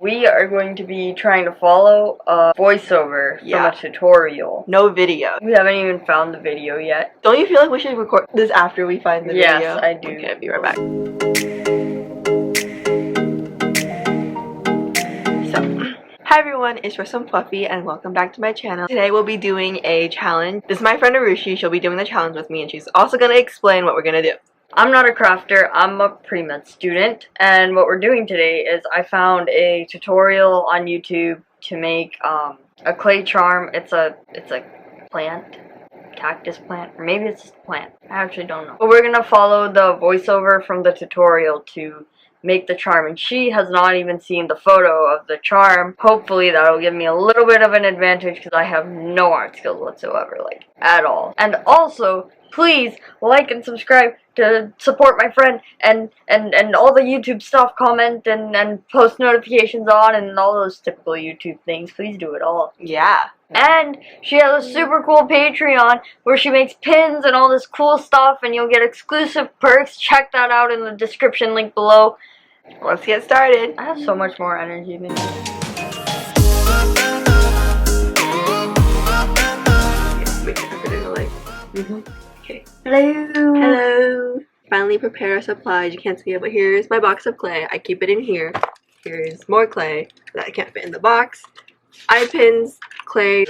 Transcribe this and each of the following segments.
we are going to be trying to follow a voiceover from a tutorial. No video. We haven't even found the video yet. Don't you feel like we should record this after we find the video? Yes, I do. Okay, I'll be right back. So, hi everyone, it's Pwuffy and welcome back to my channel. Today we'll be doing a challenge. This is my friend Rachy. She'll be doing the challenge with me and she's also going to explain what we're going to do. I'm not a crafter, I'm a pre-med student, and what we're doing today is I found a tutorial on YouTube to make a clay charm. It's a plant, cactus plant, or maybe it's just a plant. I actually don't know. But we're gonna follow the voiceover from the tutorial to make the charm, and she has not even seen the photo of the charm. Hopefully that'll give me a little bit of an advantage because I have no art skills whatsoever, like at all. And also, please like and subscribe to support my friend and all the YouTube stuff, comment and post notifications on and all those typical YouTube things. Please do it all. Yeah. And she has a super cool Patreon where she makes pins and all this cool stuff and you'll get exclusive perks. Check that out in the description link below. Let's get started. I have so much more energy than you. Okay. Hello. Hello. Finally prepare our supplies. You can't see it, but here's my box of clay. I keep it in here. Here's more clay that I can't fit in the box. Eye pins, clay,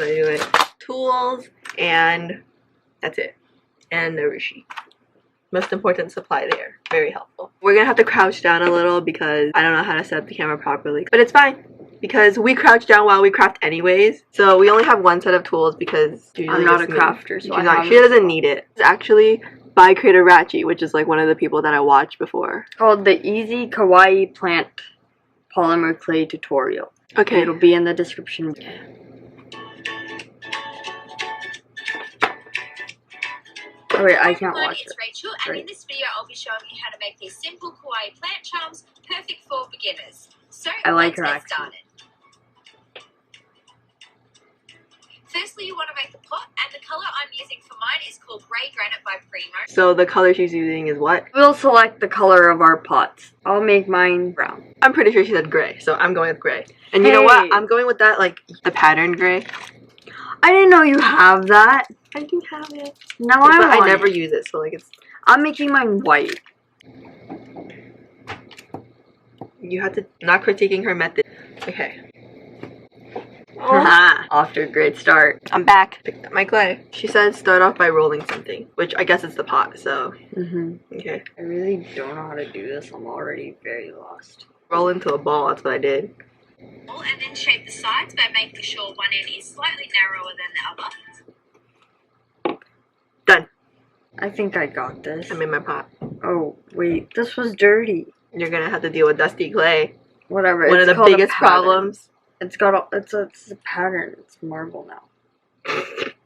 tools, and that's it. And the Rachy. Most important supply there. Very helpful. We're gonna have to crouch down a little because I don't know how to set up the camera properly. But it's fine because we crouch down while we craft anyways. So we only have one set of tools because I'm not a crafter, so she doesn't need it. It's actually by creator Rachy, which is like one of the people that I watched before. Called the Easy Kawaii Plant Polymer Clay Tutorial. Okay. It'll be in the description. Oh wait, I can't watch it. It's Rachel, and in this video I'll be showing you how to make these simple kawaii plant charms perfect for beginners. So I like her let's get accent. started. Firstly, you want to make the pot, and the colour I'm using for mine is called Grey Granite by Primo. So the color she's using is what? We'll select the color of our pots. I'll make mine brown. I'm pretty sure she said gray, so I'm going with gray. And you know what? I'm going with that, like, the pattern gray. I didn't know you have that. I do have it. Now But I never use it, so like it's... I'm making mine white. You have to... Not critiquing her method. Okay. Haha. Off to a great start. I'm back. Picked up my clay. She said start off by rolling something, which I guess is the pot, so... Okay. I really don't know how to do this. I'm already very lost. Roll into a ball, that's what I did. And then shape the sides by making sure one end is slightly narrower than the other. Done. I think I got this. I made my pot. Oh, wait. This was dirty. You're gonna have to deal with dusty clay. Whatever. One of the biggest problems. It's a pattern. It's marble now.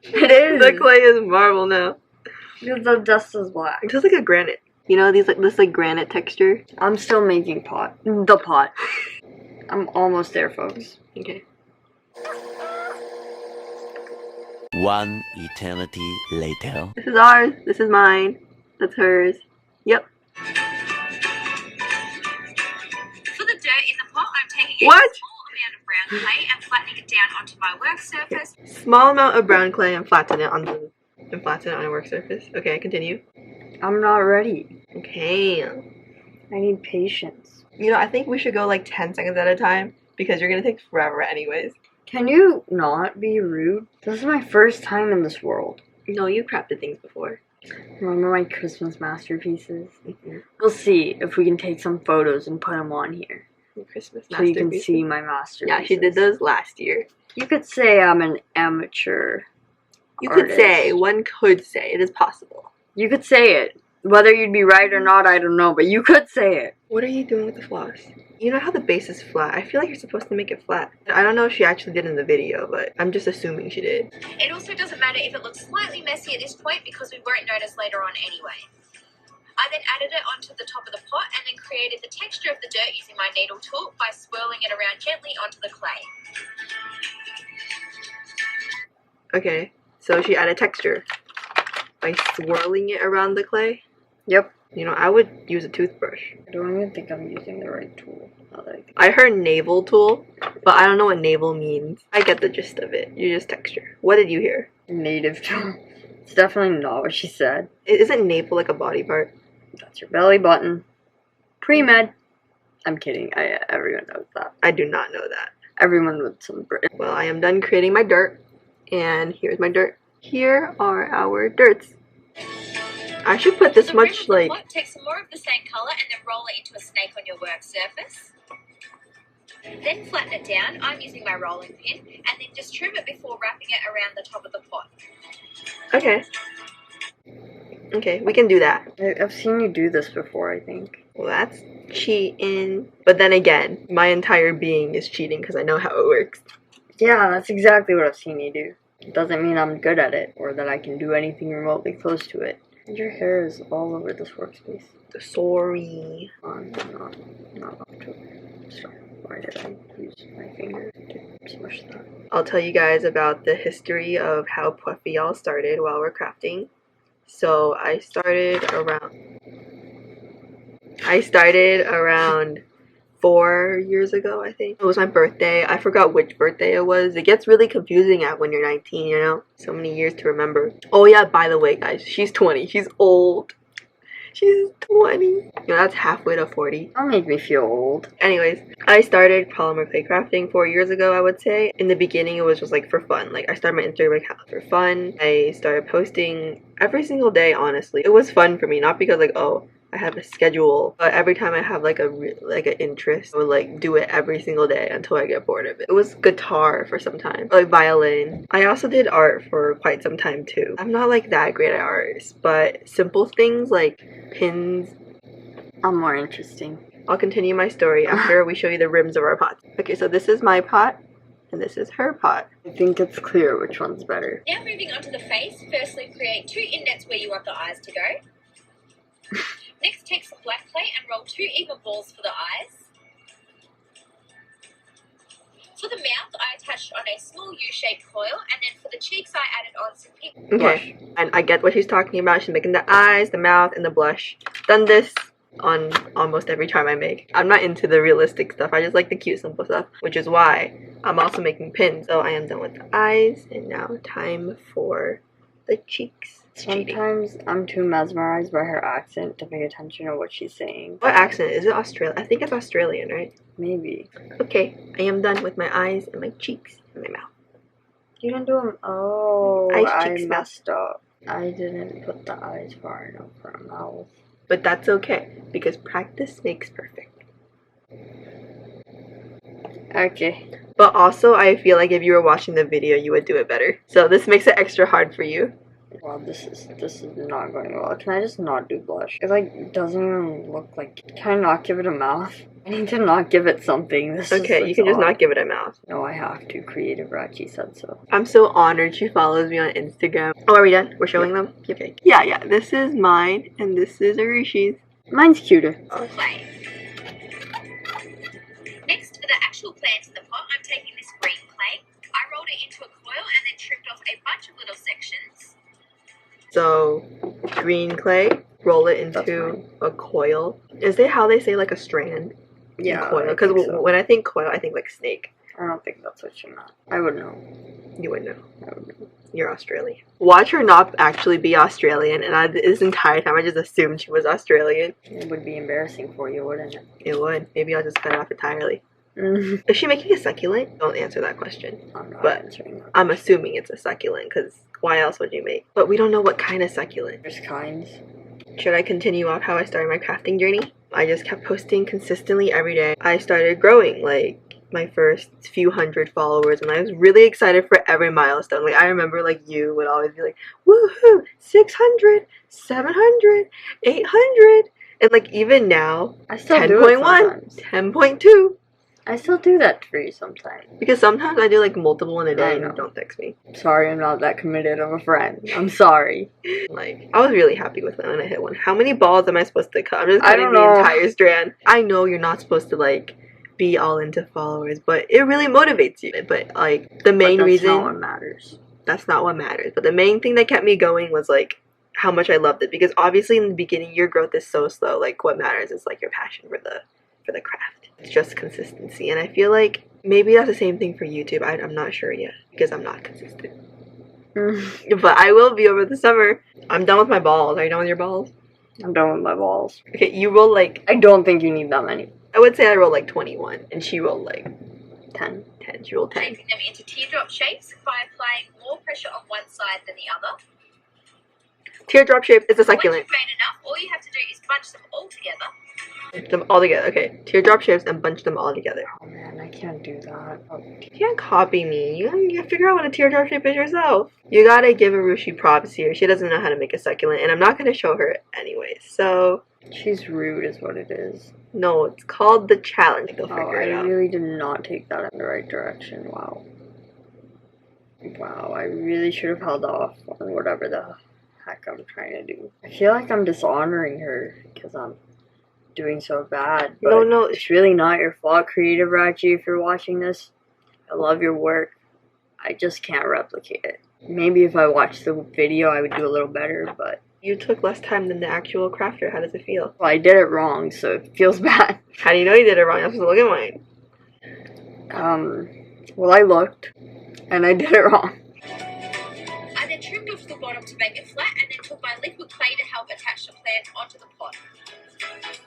It is. The clay is marble now. The dust is black. It feels like a granite. You know this granite texture? I'm still making the pot. I'm almost there, folks. Okay. One eternity later. This is ours. This is mine. That's hers. Yep. For the dirt in the pot, I'm taking What? a small amount of brown clay and flattening it down onto my work surface. Small amount of brown clay and flatten it on a work surface. Okay, continue. I'm not ready. Okay. I need patience. You know, I think we should go like 10 seconds at a time because you're gonna take forever anyways. Can you not be rude? This is my first time in this world. No, you crafted things before. Remember my Christmas masterpieces? We'll see if we can take some photos and put them on here. Christmas so you can masterpieces. see my masterpieces. Yeah, she did those last year. You could say I'm an amateur artist. One could say, it is possible. You could say it. Whether you'd be right or not, I don't know, but you could say it. What are you doing with the floss? You know how the base is flat? I feel like you're supposed to make it flat. I don't know if she actually did in the video, but I'm just assuming she did. It also doesn't matter if it looks slightly messy at this point because we won't notice later on anyway. I then added it onto the top of the pot and then created the texture of the dirt using my needle tool by swirling it around gently onto the clay. Okay, so she added texture by swirling it around the clay? Yep. You know, I would use a toothbrush. I don't even think I'm using the right tool. I heard navel tool, but I don't know what navel means. I get the gist of it. You just texture. What did you hear? Native tool. It's definitely not what she said. Isn't navel like a body part? That's your belly button. Pre-med. I'm kidding. Everyone knows that. I do not know that. Everyone with some brain. Well, I am done creating my dirt. And here's my dirt. Here are our dirts. I should put this much like... Take some more of the same colour and then roll it into a snake on your work surface. Then flatten it down. I'm using my rolling pin. And then just trim it before wrapping it around the top of the pot. Okay. Okay, we can do that. I've seen you do this before, I think. Well, that's cheating. But then again, my entire being is cheating because I know how it works. Yeah, that's exactly what I've seen you do. It doesn't mean I'm good at it or that I can do anything remotely close to it. And your hair is all over this workspace. Sorry. I'm not up to it. Sorry. Why did I use my finger to smush that? I'll tell you guys about the history of how Pwuffy all started while we're crafting. So I started around 4 years ago, I think. It was my birthday. I forgot which birthday it was. It gets really confusing when you're 19, you know? So many years to remember. Oh yeah, by the way, guys, she's 20. She's old. She's 20. You know, that's halfway to 40. Don't make me feel old. Anyways, I started polymer clay crafting 4 years ago, I would say. In the beginning, it was just like for fun. Like, I started my Instagram account for fun. I started posting every single day, honestly. It was fun for me, not because like, oh, I have a schedule, but every time I have like an interest, I would like do it every single day until I get bored of it. It was guitar for some time, like violin. I also did art for quite some time too. I'm not like that great at art, but simple things like pins. I'm more interesting. I'll continue my story after we show you the rims of our pots. Okay, so this is my pot, and this is her pot. I think it's clear which one's better. Now moving on to the face, firstly create 2 indents where you want the eyes to go. Next, take some black clay and roll 2 even balls for the eyes. For the mouth, I attached on a small U-shaped coil, and then for the cheeks, I added on some pink Okay, and I get what she's talking about. She's making the eyes, the mouth, and the blush. Done this on almost every charm I make. I'm not into the realistic stuff. I just like the cute, simple stuff, which is why I'm also making pins. So I am done with the eyes, and now time for the cheeks. Sometimes I'm too mesmerized by her accent to pay attention to what she's saying. What accent? Is it Australian? I think it's Australian, right? Maybe. Okay, I am done with my eyes and my cheeks and my mouth. You didn't do them. Oh, Eyes, cheeks, I messed up. I didn't put the eyes far enough for a mouth. But that's okay, because practice makes perfect. Okay. But also, I feel like if you were watching the video, you would do it better. So this makes it extra hard for you. Well, this is not going well. Can I just not do blush? It like doesn't even look like. Can I not give it a mouth? I need to not give it something. This okay, you can just not give it a mouth. No, I have to. Creative Rachy said so. I'm so honored she follows me on Instagram. Oh, are we done? We're showing them? Okay. Yeah. This is mine, and this is Rishi's. Mine's cuter. clay. Next, for the actual plants in the pot, I'm taking this green clay. I rolled it into a coil and then trimmed off a bunch of little sections. So, green clay, roll it into a coil. Is that how they say like a strand? Yeah. Coil. Because when I think coil, I think like snake. I don't think that's what you meant. I would know. You would know. I would know. You're Australian. Watch her not actually be Australian, and this entire time I just assumed she was Australian. It would be embarrassing for you, wouldn't it? It would. Maybe I'll just cut it off entirely. Is she making a succulent? Don't answer that question. I'm not But answering that. I'm assuming it's a succulent, because why else would you make? But we don't know what kind of succulent. There's kinds. Should I continue off how I started my crafting journey? I just kept posting consistently every day. I started growing, like, my first few hundred followers, and I was really excited for every milestone. Like, I remember, like, you would always be like, woohoo, 600, 700, 800, and, like, even now, I still do it 10.1, sometimes. 10.2. I still do that for you sometimes. Because sometimes I do, like, multiple in a day, and you don't text me. Sorry, I'm not that committed of a friend. I'm sorry. Like, I was really happy with it when I hit one. How many balls am I supposed to cut? I'm just cutting don't the know. entire strand. I know you're not supposed to, like, be all into followers, but it really motivates you. But, like, the main reason... That's not what matters. That's not what matters. But the main thing that kept me going was, like, how much I loved it, because obviously in the beginning your growth is so slow. Like what matters is like your passion for the craft. It's just consistency, and I feel like maybe that's the same thing for YouTube. I'm not sure yet because I'm not consistent. But I will be over the summer. I'm done with my balls. Are you done with your balls? I'm done with my balls. Okay, you roll like, I don't think you need that many. I would say I rolled like 21, and she rolled like 10. 10. She rolled 10. Shaping them into teardrop shapes by applying more pressure on one side than the other. Teardrop shape is a Once succulent. you've made enough, all you have to do is bunch them all together. Bunch them all together. Okay, teardrop shapes and bunch them all together. Oh man, I can't do that. You can't copy me. You gotta figure out what a teardrop shape is yourself. You gotta give Rachy props here. She doesn't know how to make a succulent, and I'm not gonna show her anyway. So She's rude is what it is. no, it's called the challenge. Go Oh, figure I it out. really did not take that in the right direction. Wow. Wow, I really should have held off on whatever the heck I'm trying to do. I feel like I'm dishonoring her because I'm doing so bad. But No. it's really not your fault, Creative Rachy, if you're watching this. I love your work. I just can't replicate it. Maybe if I watched the video, I would do a little better, but You took less time than the actual crafter. How does it feel? well, I did it wrong, so it feels bad. How do you know you did it wrong? You're supposed to look at mine. Well, I looked, and I did it wrong. I then trimmed off the bottom to make it flat and then took my liquid clay to help attach the plant onto the pot.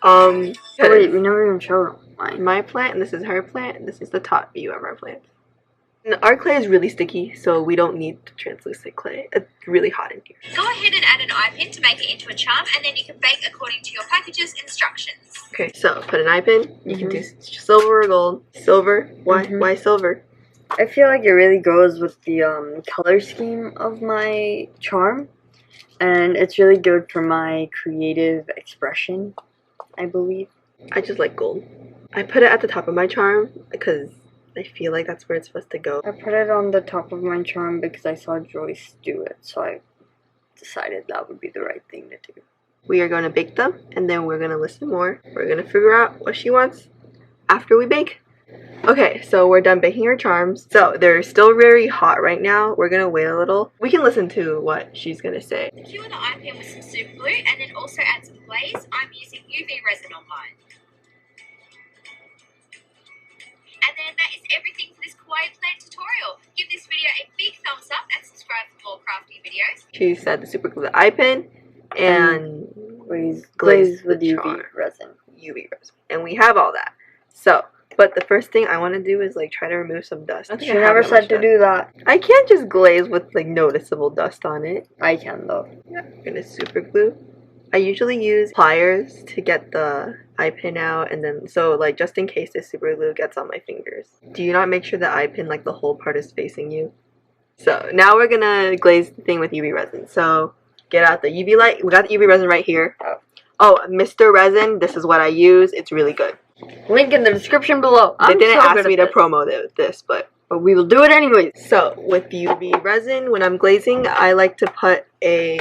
Oh, wait, we never even showed mine. My plant, and this is her plant, and this is the top view of our plant. And our clay is really sticky, so we don't need translucent clay. It's really hot in here. Go ahead and add an eye pin to make it into a charm, and then you can bake according to your package's instructions. Okay, so put an eye pin. You can do silver or gold. Silver. Why? Why silver? I feel like it really goes with the color scheme of my charm, and it's really good for my creative expression, I believe. I just like gold. I put it at the top of my charm because I feel like that's where it's supposed to go. I put it on the top of my charm because I saw Joyce do it, so I decided that would be the right thing to do. We are going to bake them, and then we're going to listen more. We're going to figure out what she wants after we bake. Okay, so we're done baking our charms. So they're still very hot right now. We're going to wait a little. We can listen to what she's going to say. Secure the eye pin with some super glue and then also add some glaze. I'm using UV resin on mine. And then that is everything for this kawaii plant tutorial. Give this video a big thumbs up and subscribe for more crafty videos. She said the super glue the eye pin and Glaze with the UV charm. resin. UV resin. And we have all that. So, but the first thing I want to do is like try to remove some dust. I She never said to do that. I can't just glaze with like noticeable dust on it. I can though. Yeah, I'm gonna super glue. I usually use pliers to get the eye pin out, and then so like just in case this super glue gets on my fingers. Do you not make sure the eye pin, like the whole part, is facing you? So now we're gonna glaze the thing with UV resin. So get out the UV light. We got the UV resin right here. Oh, Mr. Resin, this is what I use. It's really good. Link in the description below. They didn't so ask good me at to this. promo this, but we will do it anyways. so with UV resin, when I'm glazing, I like to put a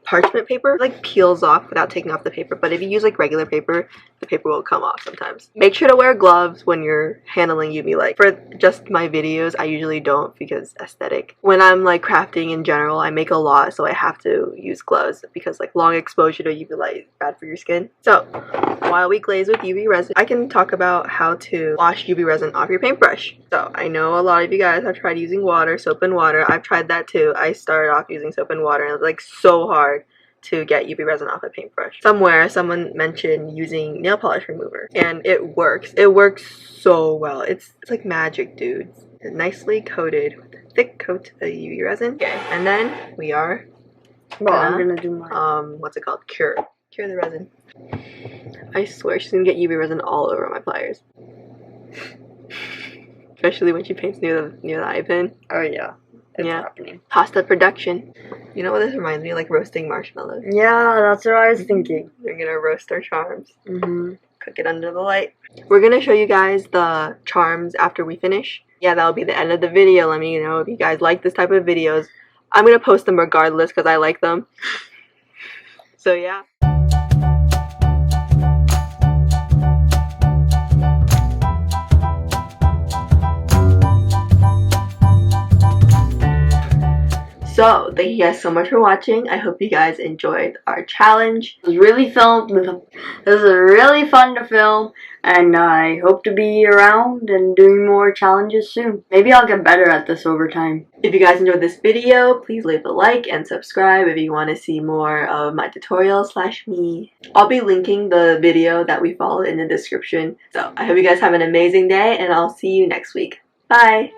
parchment paper, like peels off without taking off the paper. But if you use like regular paper, the paper will come off sometimes. Make sure to wear gloves when you're handling UV light. For just my videos, I usually don't because aesthetic. When I'm like crafting in general, I make a lot, so I have to use gloves because like long exposure to UV light is bad for your skin. So while we glaze with UV resin, I can talk about how to wash UV resin off your paintbrush. So I know a lot of you guys have tried using water, soap and water. I've tried that too. I started off using soap and water and it was like so hard to get UV resin off a paintbrush. Somewhere someone mentioned using nail polish remover and it works. It works so well. It's like magic, dude. It's nicely coated with a thick coat of UV resin. Okay, and then we are I'm gonna do mine. what's it called? Cure the resin. I swear she's gonna get UV resin all over my pliers. Especially when she paints near the eye pin. Oh yeah. It's Yeah. happening. Pasta production. You know what this reminds me of? Like roasting marshmallows. Yeah, that's what I was thinking. We're gonna roast our charms. Cook it under the light. We're gonna show you guys the charms after we finish. Yeah, that'll be the end of the video. Let me know if you guys like this type of videos. I'm gonna post them regardless because I like them. So yeah. So thank you guys so much for watching. I hope you guys enjoyed our challenge. It was really fun to film, and I hope to be around and doing more challenges soon. Maybe I'll get better at this over time. If you guys enjoyed this video, please leave a like and subscribe if you want to see more of my tutorials / me. I'll be linking the video that we followed in the description. So I hope you guys have an amazing day, and I'll see you next week. Bye!